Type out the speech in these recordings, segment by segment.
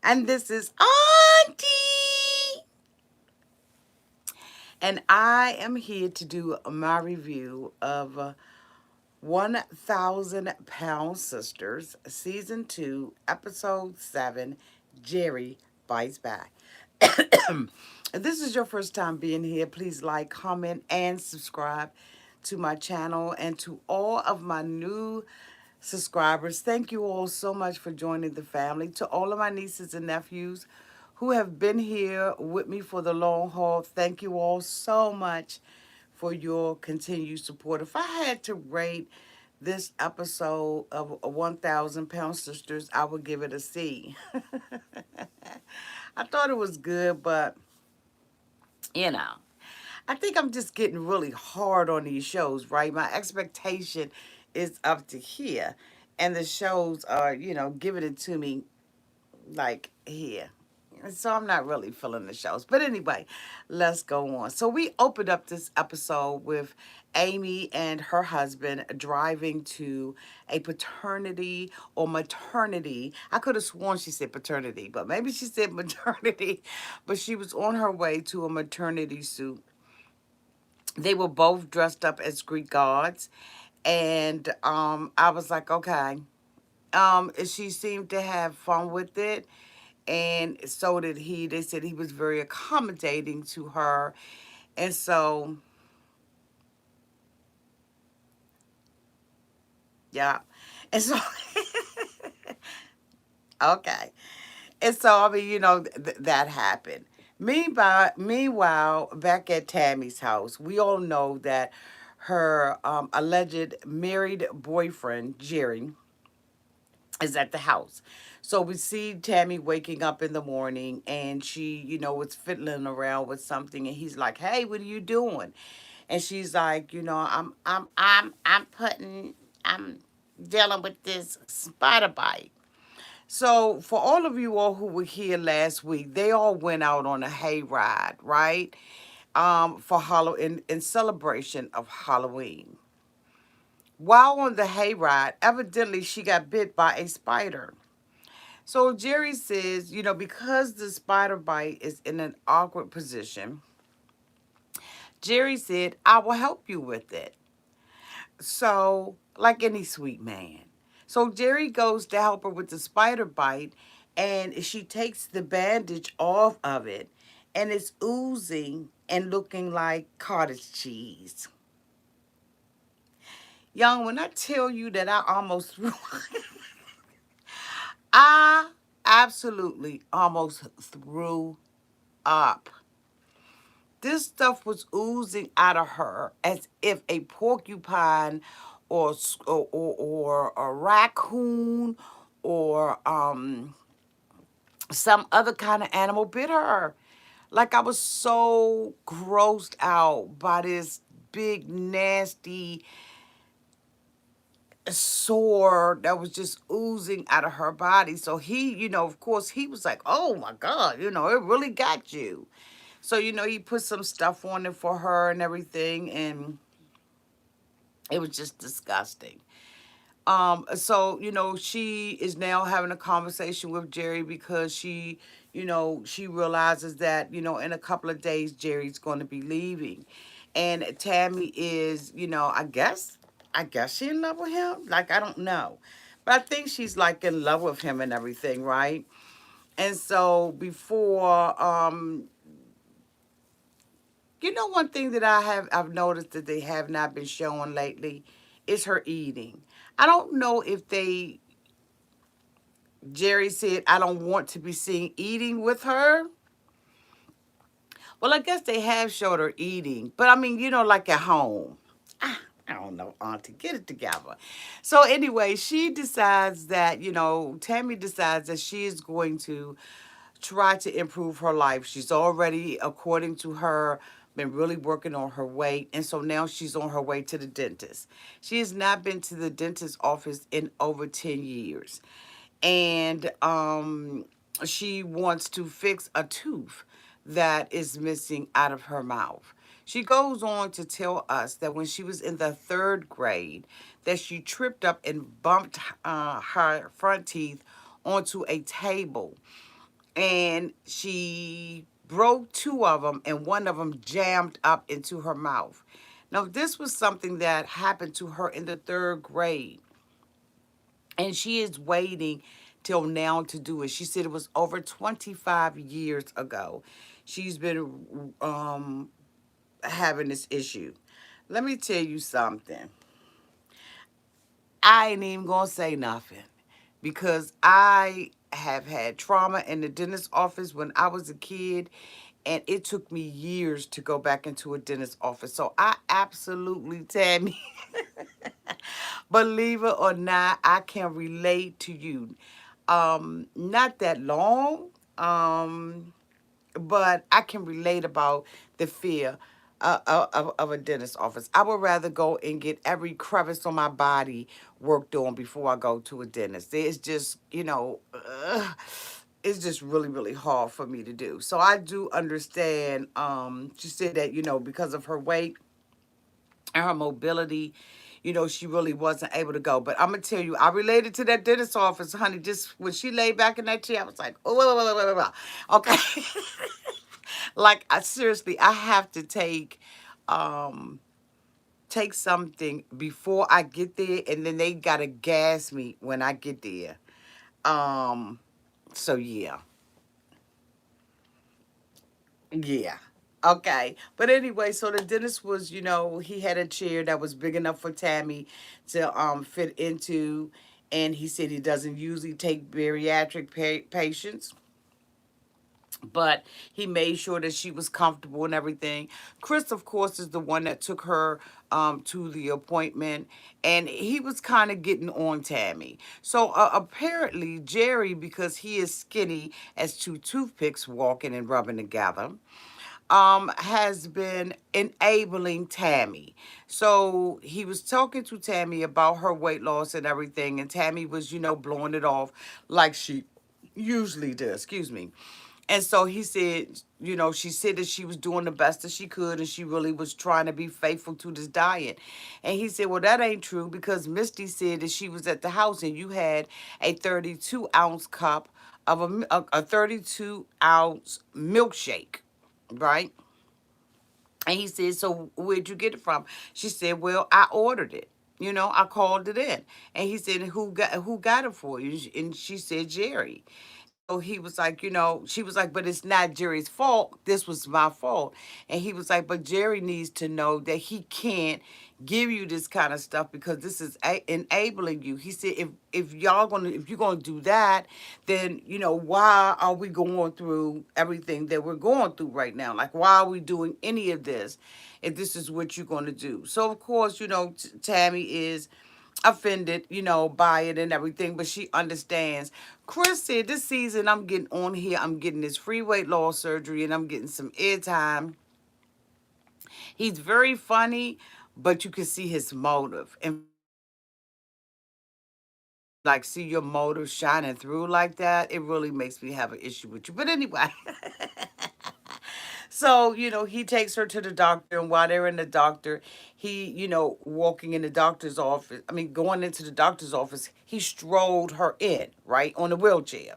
And this is Auntie. And I am here to do my review of 1,000 Pound Sisters, Season 2, Episode 7, Jerry Bites Back. If this is your first time being here, please like, comment, and subscribe to my channel. And to all of my new subscribers, thank you all so much for joining the family. To all of my nieces and nephews who have been here with me for the long haul, thank you all so much for your continued support. If I had to rate this episode of 1,000 Pound Sisters, I would give it a C. I thought it was good, but you know, I think I'm just getting really hard on these shows, right? My expectation is up to here, and the shows are, giving it to me like here. So I'm not really feeling the shows. But anyway, let's go on. So we opened up this episode with Amy and her husband driving to a paternity or maternity. I could have sworn she said paternity, but maybe she said maternity. But she was on her way to a maternity suit. They were both dressed up as Greek gods. And I was like, okay. She seemed to have fun with it, and so did he. They said he was very accommodating to her, and so yeah, and so okay, and so I mean, that happened. Meanwhile, back at Tammy's house, we all know that her alleged married boyfriend Jerry is at the house. So we see Tammy waking up in the morning, and she, was fiddling around with something, and he's like, "Hey, what are you doing?" And she's like, I'm dealing with this spider bite." So for all of you all who were here last week, they all went out on a hayride, right? For in celebration of Halloween. While on the hayride, evidently she got bit by a spider. So Jerry says, because the spider bite is in an awkward position, Jerry said, "I will help you with it." So, like any sweet man. So Jerry goes to help her with the spider bite, and she takes the bandage off of it, and it's oozing and looking like cottage cheese. Young, when I tell you that I almost threw, I absolutely almost threw up. This stuff was oozing out of her as if a porcupine or a raccoon or some other kind of animal bit her. Like I was so grossed out by this big nasty sore that was just oozing out of her body. So he, of course, he was like, "Oh my God, it really got you." So, he put some stuff on it for her and everything, and it was just disgusting. So, she is now having a conversation with Jerry because she realizes that, in a couple of days, Jerry's going to be leaving. And Tammy is, I guess she in love with him. Like, I don't know. But I think she's like in love with him and everything, right? And so before, one thing that I've noticed that they have not been showing lately is her eating. I don't know if Jerry said, "I don't want to be seen eating with her." Well, I guess they have showed her eating, but I mean, like at home. I don't know, Auntie, get it together. So anyway, she decides that, Tammy decides that she is going to try to improve her life. She's already, according to her, been really working on her weight. And so now she's on her way to the dentist. She has not been to the dentist office in over 10 years. And she wants to fix a tooth that is missing out of her mouth. She goes on to tell us that when she was in the third grade, that she tripped up and bumped her front teeth onto a table, and she broke two of them, and one of them jammed up into her mouth. Now, this was something that happened to her in the third grade, and she is waiting till now to do it. She said it was over 25 years ago. She's been having this issue. Let me tell you something. I ain't even gonna say nothing because I have had trauma in the dentist office when I was a kid, and it took me years to go back into a dentist office. So I absolutely, Tammy, believe it or not, I can relate to you. Not that long, but I can relate about the fear of a dentist office. I would rather go and get every crevice on my body worked on before I go to a dentist. It's just, it's just really, really hard for me to do. So I do understand. She said that, because of her weight and her mobility, she really wasn't able to go. But I'm gonna tell you, I related to that dentist office, honey. Just when she laid back in that chair, I was like, oh, okay. Like, I seriously, I have to um take something before I get there, and then they gotta gas me when I get there. Um, so yeah. Yeah. Okay. But anyway, so the dentist was, he had a chair that was big enough for Tammy to fit into, and he said he doesn't usually take bariatric patients, but he made sure that she was comfortable and everything. Chris, of course, is the one that took her to the appointment, and he was kind of getting on Tammy. So apparently, Jerry, because he is skinny as two toothpicks walking and rubbing together, has been enabling Tammy. So he was talking to Tammy about her weight loss and everything, and Tammy was, blowing it off like she usually does. Excuse me. And so he said, she said that she was doing the best that she could, and she really was trying to be faithful to this diet. And he said, well, that ain't true, because Misty said that she was at the house and you had a 32-ounce cup of a 32-ounce milkshake, right? And he said, so where'd you get it from? She said, well, I ordered it. I called it in. And he said, who got it for you? And she said, Jerry. So he was like, she was like, but it's not Jerry's fault. This was my fault. And he was like, but Jerry needs to know that he can't give you this kind of stuff because this is enabling you. He said, if you're gonna do that, then why are we going through everything that we're going through right now? Like, why are we doing any of this if this is what you're gonna do? So of course, Tammy is offended, by it and everything, but she understands. Chris said, this season I'm getting on here, I'm getting this free weight loss surgery, and I'm getting some airtime. He's very funny, but you can see his motive. And like, see your motive shining through like that, it really makes me have an issue with you. But anyway. So, he takes her to the doctor, and while they're in the doctor, he, walking in the doctor's office, going into the doctor's office, he strolled her in, right, on the wheelchair.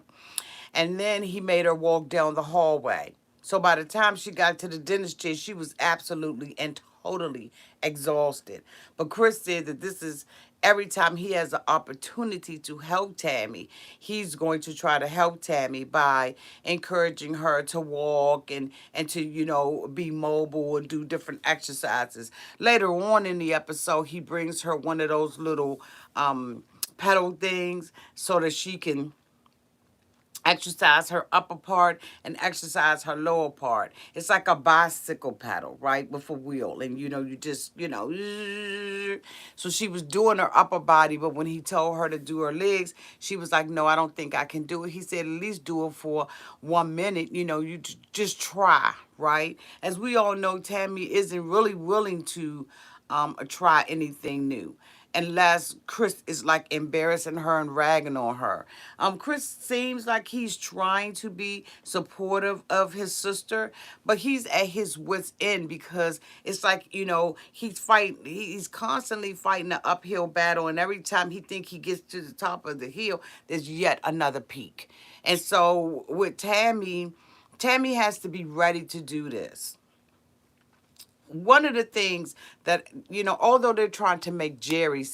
And then he made her walk down the hallway. So by the time she got to the dentist chair, she was absolutely and totally exhausted. But Chris said that this is every time he has an opportunity to help Tammy, he's going to try to help Tammy by encouraging her to walk and to, be mobile and do different exercises. Later on in the episode, he brings her one of those little pedal things so that she can exercise her upper part and exercise her lower part. It's like a bicycle paddle, right, with a wheel. And, you just, so she was doing her upper body, but when he told her to do her legs, she was like, no, I don't think I can do it. He said, at least do it for 1 minute. You just try, right? As we all know, Tammy isn't really willing to try anything new unless Chris is like embarrassing her and ragging on her. Chris seems like he's trying to be supportive of his sister, but he's at his wit's end because it's like, he's constantly fighting an uphill battle, and every time he think he gets to the top of the hill, there's yet another peak. And so with Tammy, Tammy has to be ready to do this. One of the things that, although they're trying to make Jerry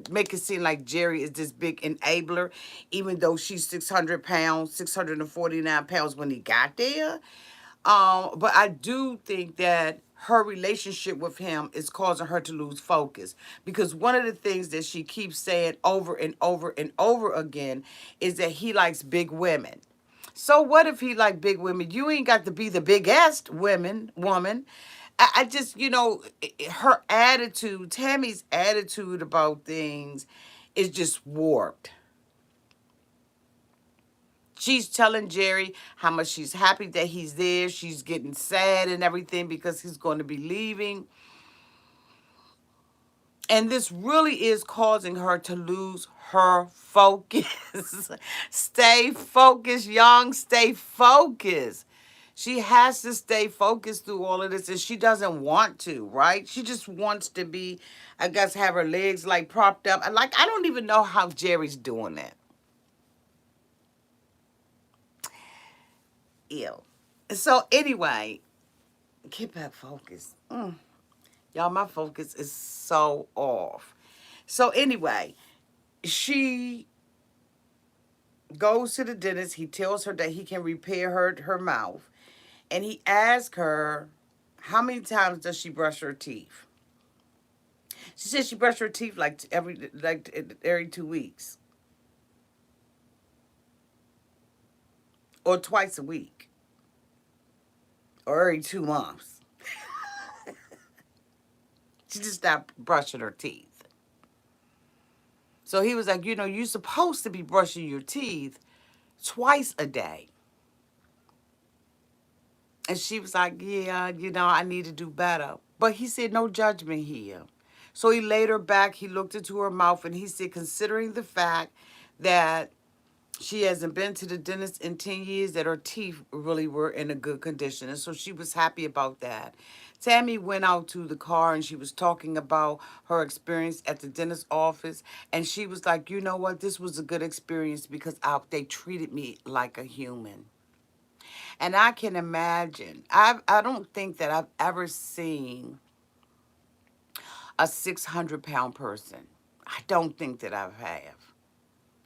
make it seem like Jerry is this big enabler, even though she's 600 pounds, 649 pounds when he got there. But I do think that her relationship with him is causing her to lose focus, because one of the things that she keeps saying over and over and over again is that he likes big women. So what if he like big women? You ain't got to be the biggest woman. I just, her attitude, Tammy's attitude about things is just warped. She's telling Jerry how much she's happy that he's there. She's getting sad and everything because he's going to be leaving. And this really is causing her to lose her focus. Stay focused, young. Stay focused. She has to stay focused through all of this, and she doesn't want to, right? She just wants to be, I guess, have her legs like propped up. Like, I don't even know how Jerry's doing that. Ew. So anyway, get back focused. Y'all, my focus is so off. So anyway, she goes to the dentist. He tells her that he can repair her mouth. And he asks her, how many times does she brush her teeth? She said she brushed her teeth like every 2 weeks. Or twice a week. Or every 2 months. She just stopped brushing her teeth. So he was like, you're supposed to be brushing your teeth twice a day. And she was like, yeah, I need to do better. But he said, no judgment here. So he laid her back, he looked into her mouth, and he said, considering the fact that she hasn't been to the dentist in 10 years, that her teeth really were in a good condition. And so she was happy about that. Tammy went out to the car and she was talking about her experience at the dentist office. And she was like, you know what? This was a good experience because they treated me like a human. And I can imagine, I don't think that I've ever seen a 600-pound person. I don't think that I have.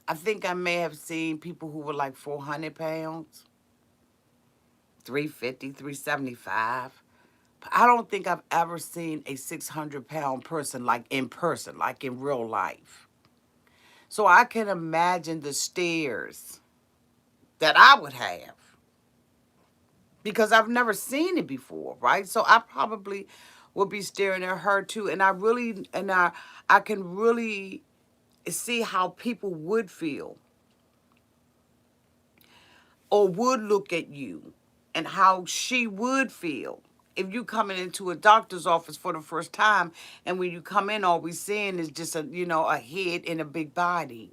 I think I may have seen people who were like 400 pounds, 350, 375. But I don't think I've ever seen a 600-pound person like in person, like in real life. So I can imagine the stares that I would have, because I've never seen it before, right? So I probably would be staring at her too. And I can really see how people would feel or would look at you, and how she would feel if you coming into a doctor's office for the first time, and when you come in, all we seeing is just a head and a big body.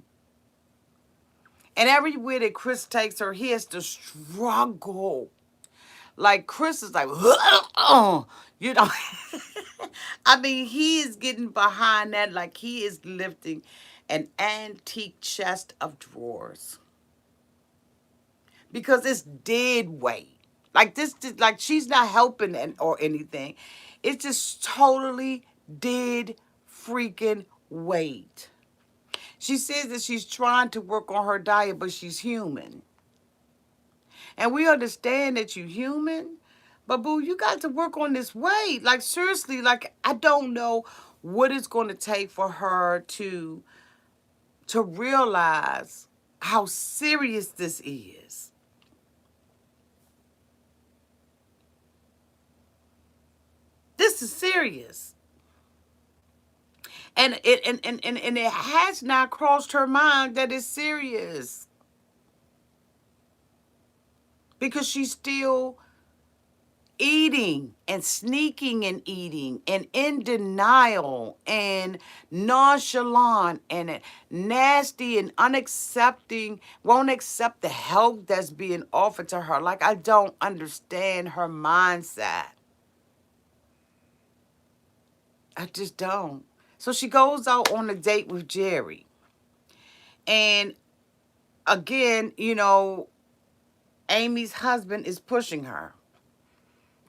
And everywhere that Chris takes her, he has to struggle. Like, Chris is like, you know. I mean, he is getting behind that like he is lifting an antique chest of drawers. Because it's dead weight. Like this, like she's not helping or anything. It's just totally dead freaking weight. She says that she's trying to work on her diet, but she's human. And we understand that you're human, but boo, you got to work on this weight. Like, seriously, like, I don't know what it's going to take for her to realize how serious this is. This is serious. And it has not crossed her mind that it's serious. Because she's still eating and sneaking and eating and in denial and nonchalant and nasty and unaccepting, won't accept the help that's being offered to her. Like, I don't understand her mindset. I just don't. So she goes out on a date with Jerry. And again, Amy's husband is pushing her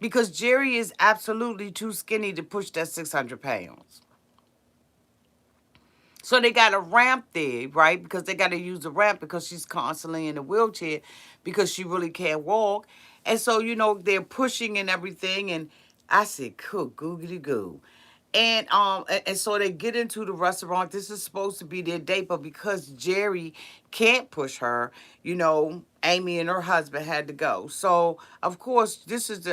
because Jerry is absolutely too skinny to push that 600 pounds. So they got a ramp there, right? Because they got to use the ramp because she's constantly in a wheelchair because she really can't walk. And so, they're pushing and everything. And I said, cool, googity goo. And so they get into the restaurant. This is supposed to be their date, but because Jerry can't push her, Amy and her husband had to go. So of course, this is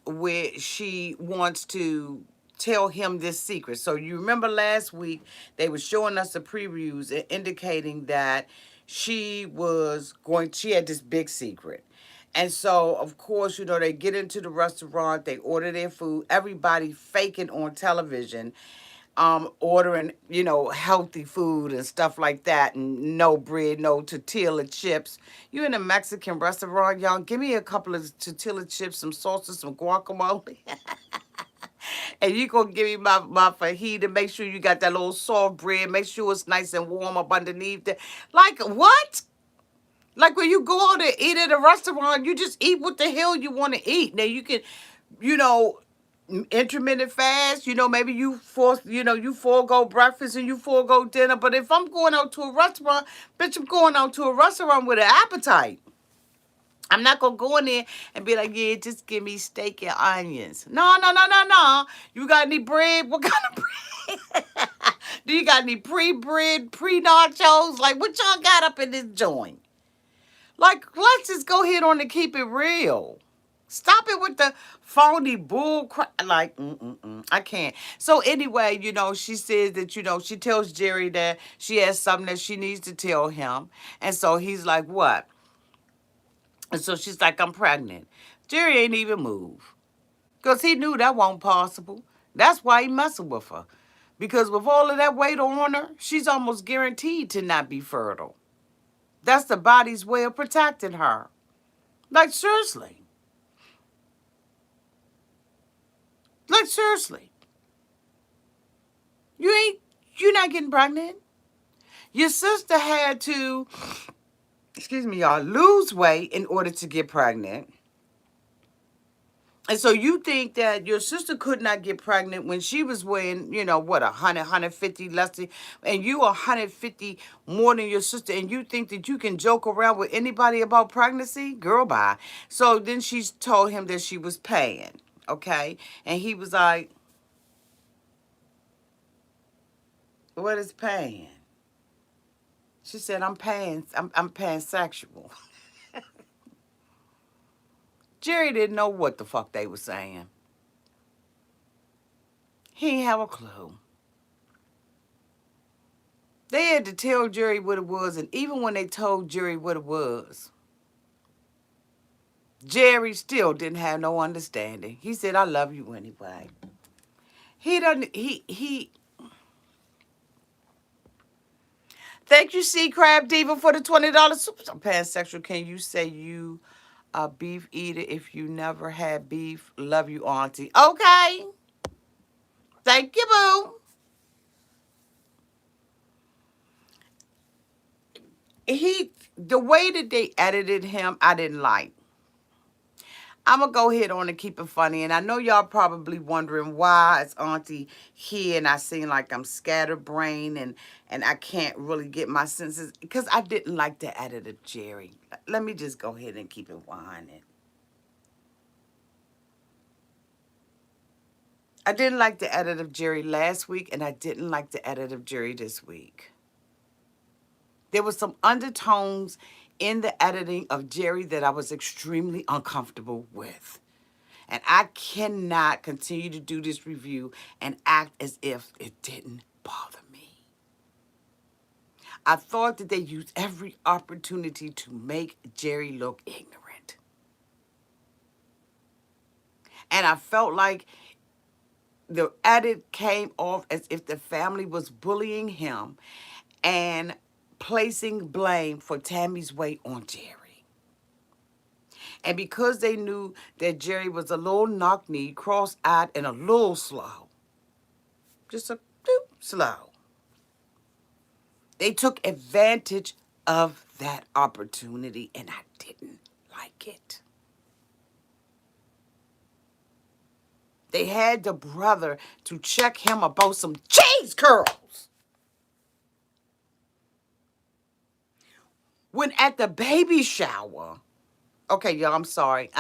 where she wants to tell him this secret. So you remember last week they were showing us the previews and indicating that she had this big secret. And so, of course, they get into the restaurant, they order their food, everybody faking on television, ordering, healthy food and stuff like that, and no bread, no tortilla chips. You in a Mexican restaurant, y'all, give me a couple of tortilla chips, some salsa, some guacamole. And you gonna give me my fajita. Make sure you got that little soft bread. Make sure it's nice and warm up underneath there. Like what? Like when you go out to eat at a restaurant, you just eat what the hell you want to eat. Now you can, you know, intermittent fast. Maybe you forego breakfast and you forego dinner. But if I'm going out to a restaurant, bitch, I'm going out to a restaurant with an appetite. I'm not going to go in there and be like, yeah, just give me steak and onions. No, no, no, no, no. You got any bread? What kind of bread? Do you got any pre-bread, pre-nachos? Like, what y'all got up in this joint? Like, let's just go ahead on and keep it real. Stop it with the phony bull crap. Like, I can't. So anyway, she says that, she tells Jerry that she has something that she needs to tell him. And so he's like, what? And so she's like, I'm pregnant. Jerry ain't even moved. Because he knew that wasn't possible. That's why he messing with her. Because with all of that weight on her, she's almost guaranteed to not be fertile. That's the body's way of protecting her. Like, seriously. Like, seriously. You're not getting pregnant. Your sister had to, excuse me, y'all, lose weight in order to get pregnant. And so you think that your sister could not get pregnant when she was weighing, 150 less than, and you 150 more than your sister, and you think that you can joke around with anybody about pregnancy? Girl, bye. So then she told him that she was paying, okay? And he was like, what is paying? She said, I'm pansexual. Jerry didn't know what the fuck they were saying. He didn't have a clue. They had to tell Jerry what it was, and even when they told Jerry what it was, Jerry still didn't have no understanding. He said, I love you anyway. Thank you, Sea Crab Diva, for the $20 super pansexual. Can you say you a beef eater if you never had beef? Love you, auntie. Okay. Thank you, boo. The way that they edited him, I didn't like. I'm going to go ahead on and keep it funny. And I know y'all probably wondering why is Auntie here and I seem like I'm scatterbrained and I can't really get my senses. Because I didn't like the edit of Jerry. Let me just go ahead and keep it 100. I didn't like the edit of Jerry last week and I didn't like the edit of Jerry this week. There was some undertones in the editing of Jerry that I was extremely uncomfortable with. And I cannot continue to do this review and act as if it didn't bother me. I thought that they used every opportunity to make Jerry look ignorant. And I felt like the edit came off as if the family was bullying him and placing blame for Tammy's weight on Jerry. And because they knew that Jerry was a little knock-kneed, cross-eyed, and a little slow, just a doop slow, they took advantage of that opportunity, and I didn't like it. They had the brother to check him about some cheese curls. When at the baby shower, okay, y'all, I'm sorry.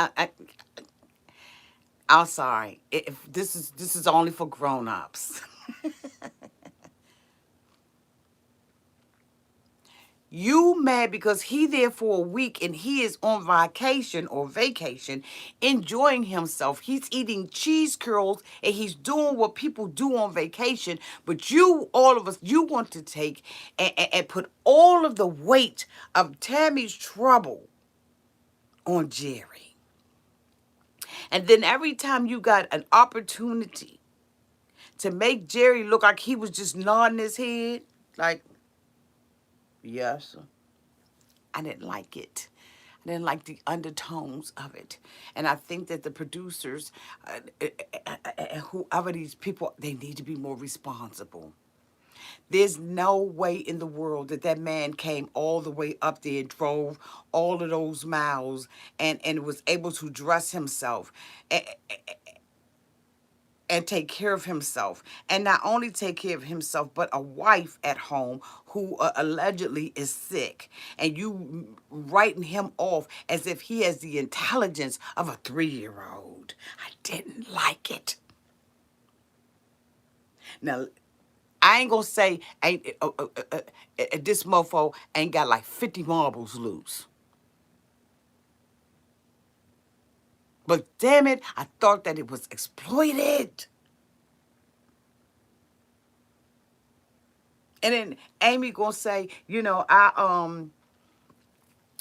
I'm sorry. If this is only for grown-ups. You mad because he there for a week and he is on vacation, enjoying himself. He's eating cheese curls and he's doing what people do on vacation. But you, all of us, you want to take and put all of the weight of Tammy's trouble on Jerry. And then every time you got an opportunity to make Jerry look like he was just nodding his head, like, yes, I didn't like it. I didn't like the undertones of it. And I think that the producers, whoever these people, they need to be more responsible. There's no way in the world that that man came all the way up there, drove all of those miles, and was able to dress himself and take care of himself. And not only take care of himself, but a wife at home who allegedly is sick. And you writing him off as if he has the intelligence of a 3-year-old. I didn't like it. Now, I ain't gonna say this mofo ain't got like 50 marbles loose. But damn it, I thought that it was exploited. And then Amy gonna say,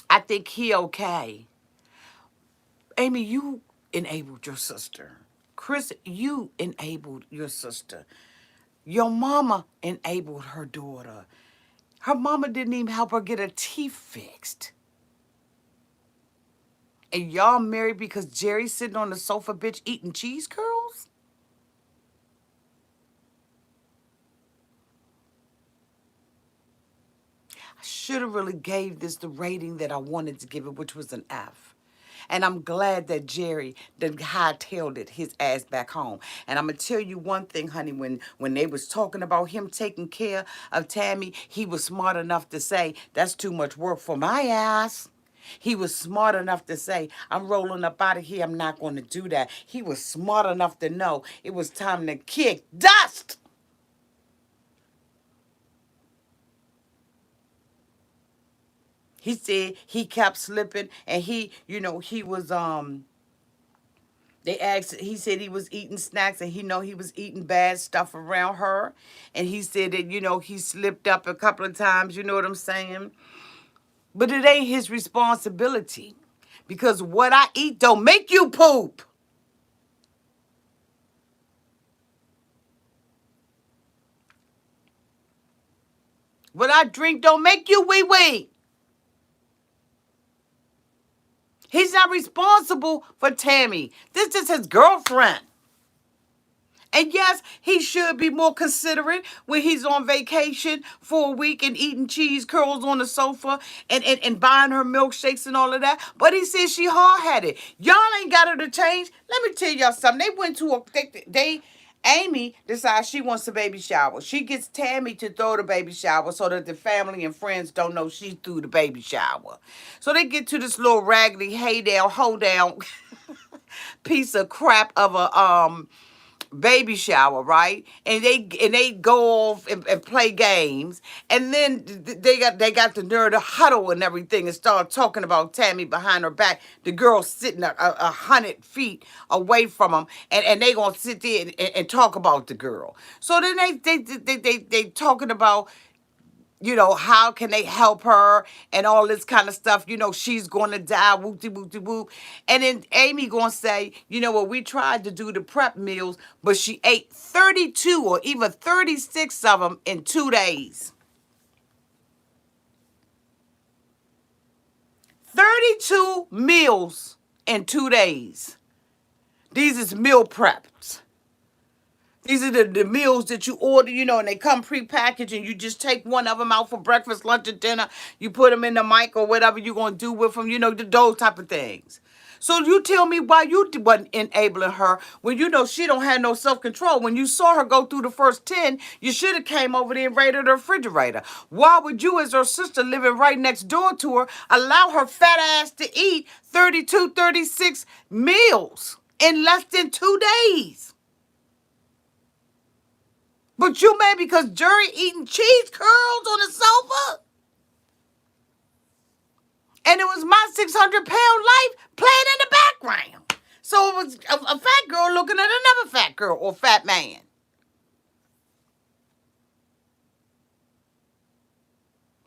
I think he okay. Amy, you enabled your sister. Chris, you enabled your sister. Your mama enabled her daughter. Her mama didn't even help her get her teeth fixed. And y'all married because Jerry's sitting on the sofa, bitch, eating cheese curls? I should have really gave this the rating that I wanted to give it, which was an F. And I'm glad that Jerry done hightailed it his ass back home. And I'm going to tell you one thing, honey, when they was talking about him taking care of Tammy, he was smart enough to say, that's too much work for my ass. He was smart enough to say, I'm rolling up out of here. I'm not going to do that. He was smart enough to know it was time to kick dust. He said he kept slipping and he was they asked, he said he was eating snacks and he was eating bad stuff around her. And he said that, he slipped up a couple of times, you know what I'm saying? But it ain't his responsibility because what I eat don't make you poop. What I drink don't make you wee wee. He's not responsible for Tammy. This is his girlfriend. And yes, he should be more considerate when he's on vacation for a week and eating cheese curls on the sofa and buying her milkshakes and all of that. But he says she hard-headed. Y'all ain't got her to change. Let me tell y'all something. They went to Amy decides she wants a baby shower. She gets Tammy to throw the baby shower so that the family and friends don't know she threw the baby shower. So they get to this little raggedy, hold down piece of crap of a baby shower, right? And they go off and play games, and then they got the nerve to huddle and everything and start talking about Tammy behind her back. The girl sitting 100 feet away from them, and they gonna sit there and talk about the girl. So then they talking about, how can they help her and all this kind of stuff. She's going to die, whoop-de-whoop-de-whoop. And then Amy going to say, we tried to do the prep meals, but she ate 32 or even 36 of them in 2 days. 32 meals in 2 days. These is meal preps. These are the meals that you order, and they come prepackaged, and you just take one of them out for breakfast, lunch, and dinner. You put them in the mic or whatever you're going to do with them, those type of things. So you tell me why you wasn't enabling her when you know she don't have no self-control. When you saw her go through the first 10, you should have came over there and raided the refrigerator. Why would you, as her sister living right next door to her, allow her fat ass to eat 32, 36 meals in less than 2 days? But you mad because Jerry eating cheese curls on the sofa? And it was my 600-pound life playing in the background. So it was a fat girl looking at another fat girl or fat man.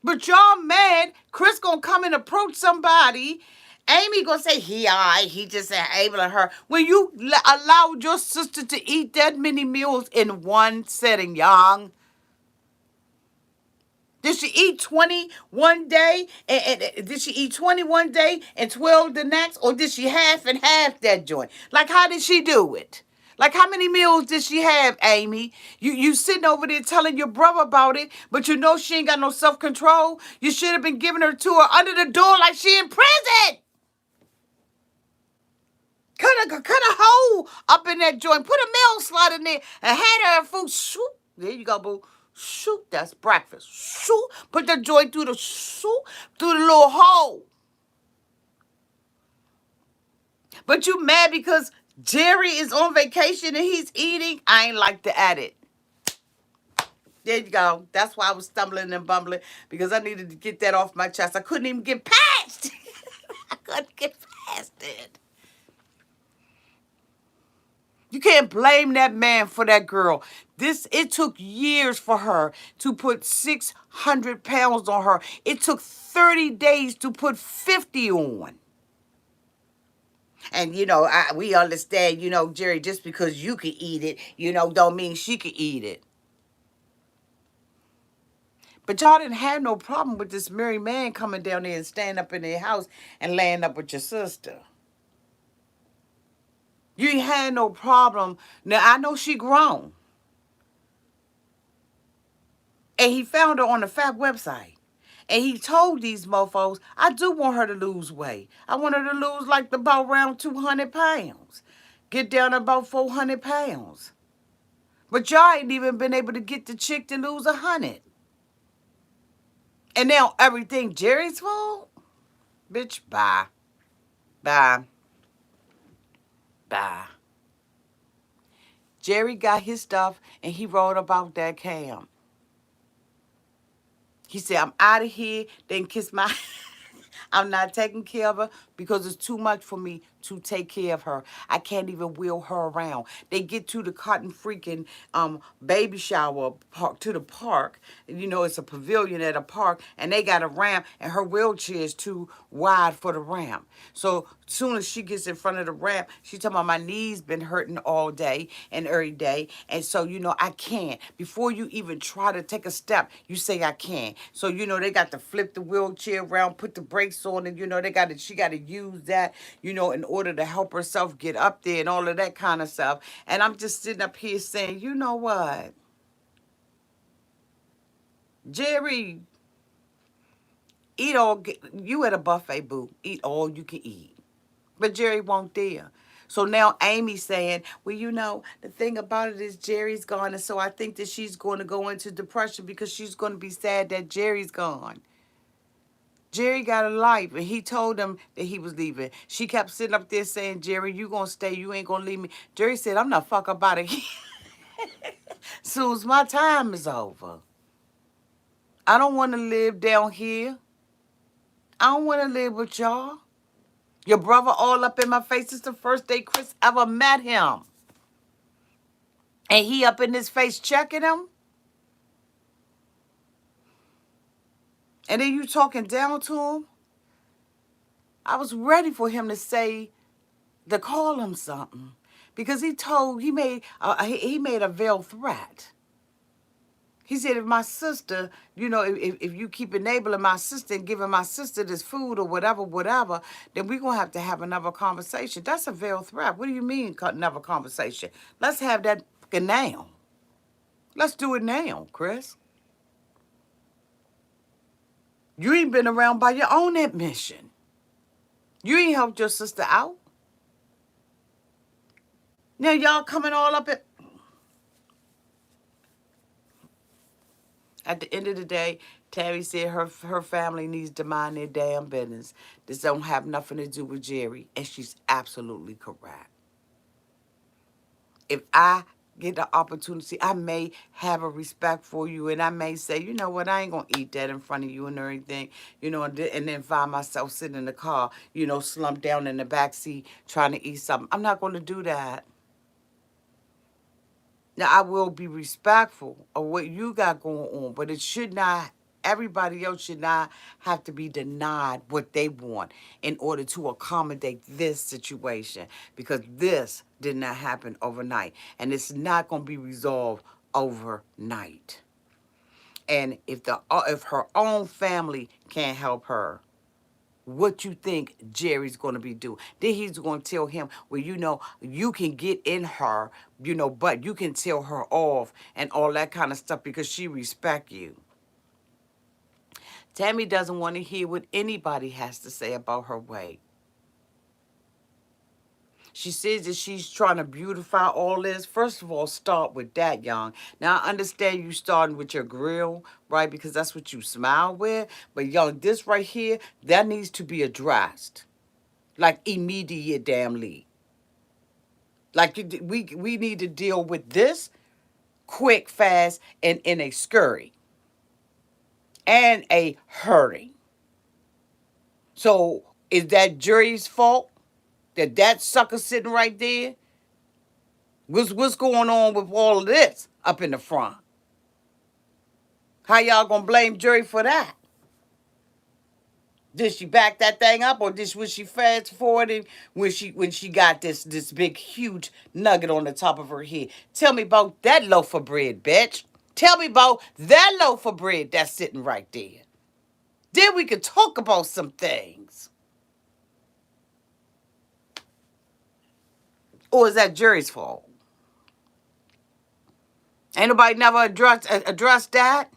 But y'all mad, Chris gonna come and approach somebody. Amy gonna say, he just enabling her. When you allowed your sister to eat that many meals in one setting, young. Did she eat 20 one day? And did she eat 20 one day and 12 the next? Or did she half and half that joint? Like, how did she do it? Like, how many meals did she have, Amy? You sitting over there telling your brother about it, but you know she ain't got no self-control. You should have been giving her to her under the door like she in prison. Cut a hole up in that joint. Put a mail slot in there and had her food. Shoot. There you go, boo. Shoot, that's breakfast. Shoot. Put the joint through the through the little hole. But you mad because Jerry is on vacation and he's eating? I ain't like to add it. There you go. That's why I was stumbling and bumbling, because I needed to get that off my chest. I couldn't even get past. I couldn't get past it. You can't blame that man for that girl. It took years for her to put 600 pounds on her. It took 30 days to put 50 on. And, we understand, Jerry, just because you can eat it, don't mean she can eat it. But y'all didn't have no problem with this married man coming down there and standing up in their house and laying up with your sister. You ain't had no problem. Now, I know she grown. And he found her on the FAP website. And he told these mofos, I do want her to lose weight. I want her to lose like about around 200 pounds. Get down to about 400 pounds. But y'all ain't even been able to get the chick to lose 100. And now everything Jerry's fault? Bitch, bye. Bye. Bye. Jerry got his stuff and he wrote about that camp. He said, I'm out of here. Then kiss my... I'm not taking care of her because it's too much for me to take care of her. I can't even wheel her around. They get to the cotton freaking baby shower park, to the park. It's a pavilion at a park, and they got a ramp, and her wheelchair is too wide for the ramp. So soon as she gets in front of the ramp, she talking about my knees been hurting all day and every day. And so, I can't. Before you even try to take a step, you say I can't. So, they got to flip the wheelchair around, put the brakes on, and, she got to use that, in order to help herself get up there and all of that kind of stuff. And I'm just sitting up here saying, you know what? Jerry, you at a buffet, boo. Eat all you can eat. But Jerry won't dare. So now Amy's saying, well, the thing about it is Jerry's gone. And so I think that she's going to go into depression because she's going to be sad that Jerry's gone. Jerry got a life, and he told him that he was leaving. She kept sitting up there saying, Jerry, you going to stay. You ain't going to leave me. Jerry said, I'm not fuck about it. Soon as my time is over. I don't want to live down here. I don't want to live with y'all. Your brother all up in my face. It's the first day Chris ever met him. And he up in his face checking him. And then you talking down to him. I was ready for him to call him something. Because he made a veiled threat. He said, if my sister, if you keep enabling my sister and giving my sister this food or whatever, then we're going to have another conversation. That's a veiled threat. What do you mean another conversation? Let's have that talking now. Let's do it now, Chris. You ain't been around by your own admission. You ain't helped your sister out. Now y'all coming all up at the end of the day, Tammy said her family needs to mind their damn business. This don't have nothing to do with Jerry, and she's absolutely correct. If I get the opportunity, I may have a respect for you, and I may say, you know what, I ain't gonna eat that in front of you and everything, and then find myself sitting in the car, slumped down in the back seat trying to eat something. I'm not gonna do that. Now, I will be respectful of what you got going on, but it should not, everybody else should not have to be denied what they want in order to accommodate this situation, because this did not happen overnight, and it's not going to be resolved overnight. And if her own family can't help her, what you think Jerry's going to be doing? Then he's going to tell him, well, you can get in her, but you can tell her off and all that kind of stuff because she respect you. Tammy doesn't want to hear what anybody has to say about her weight. She says that she's trying to beautify all this. First of all, start with that, young. Now, I understand you starting with your grill, right? Because that's what you smile with. But, young, this right here, that needs to be addressed. Like, immediate damnly. Like, we need to deal with this quick, fast, and in a scurry. And a hurry. So, is that Jerry's fault? That sucker sitting right there? What's going on with all of this up in the front? How y'all gonna blame Jerry for that? Did she back that thing up, or was she fast forwarding when she got this big huge nugget on the top of her head? Tell me about that loaf of bread, bitch. Tell me about that loaf of bread that's sitting right there. Then we could talk about some things. Or is that Jerry's fault? Ain't nobody never addressed that?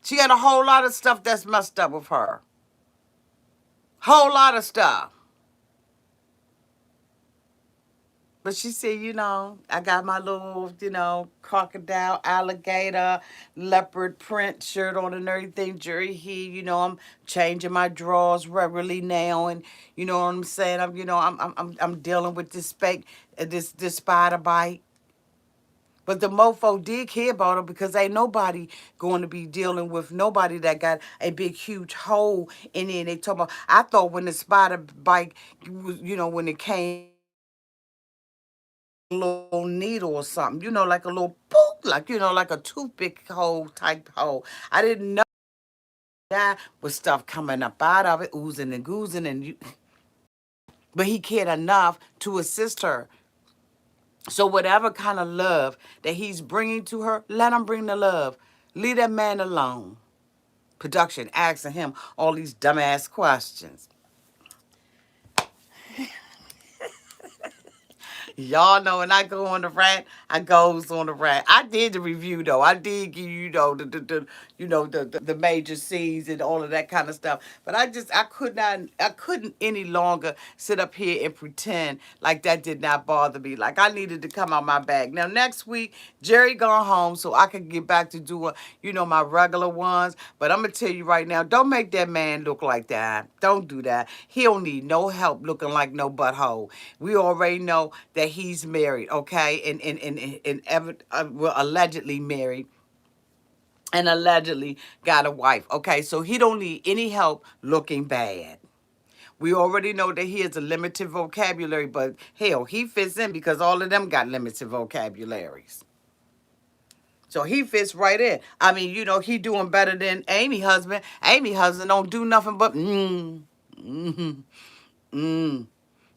She got a whole lot of stuff that's messed up with her. Whole lot of stuff. But she said, I got my little, crocodile, alligator, leopard print shirt on and everything. Jerry here, I'm changing my drawers regularly now, and you know what I'm saying. I'm dealing with this spider bite. But the mofo did care about her because ain't nobody going to be dealing with nobody that got a big, huge hole in there. They talk about, I thought when the spider bite, when it came, a little needle or something, like a little poop, like, like a toothpick hole type hole. I didn't know that was stuff coming up out of it, oozing and goozing. But he cared enough to assist her. So whatever kind of love that he's bringing to her, let him bring the love. Leave that man alone. Production asking him all these dumbass questions. Y'all know when I go on the rant, I goes on the rant. I did the review though. I did give the major scenes and all of that kind of stuff. But I couldn't any longer sit up here and pretend like that did not bother me. Like I needed to come out my bag. Now next week, Jerry gone home so I could get back to doing, my regular ones. But I'm gonna tell you right now, don't make that man look like that. Don't do that. He don't need no help looking like no butthole. We already know that he's married, okay, and allegedly married, and allegedly got a wife, okay. So he don't need any help looking bad. We already know that he has a limited vocabulary, but hell, he fits in because all of them got limited vocabularies. So he fits right in. I mean, he doing better than Amy husband. Amy husband don't do nothing but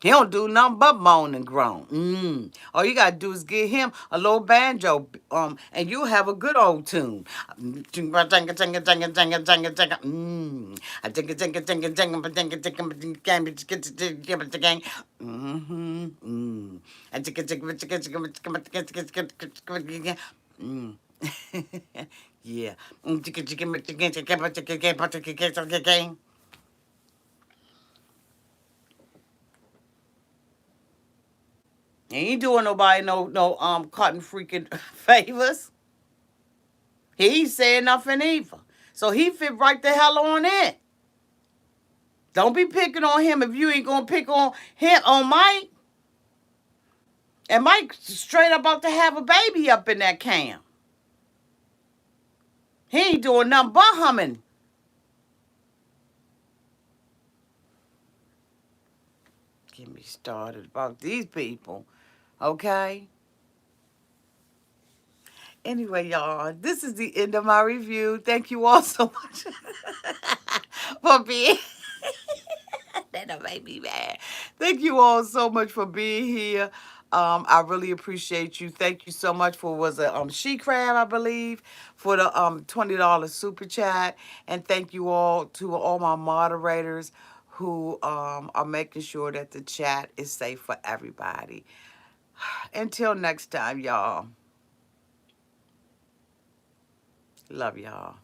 He don't do nothing but moan and groan. All you gotta do is give him a little banjo, and you'll have a good old tune. Yeah. He ain't doing nobody no cotton freaking favors. He ain't saying nothing either. So he fit right the hell on in. Don't be picking on him if you ain't gonna pick on him on Mike. And Mike straight about to have a baby up in that camp. He ain't doing nothing but humming. Get me started about these people. Okay? Anyway, y'all, this is the end of my review. Thank you all so much for being. That don't make me mad. Thank you all so much for being here. I really appreciate you. Thank you so much for was a she crab, I believe, for the $20 super chat, and thank you all to all my moderators who are making sure that the chat is safe for everybody. Until next time, y'all. Love y'all.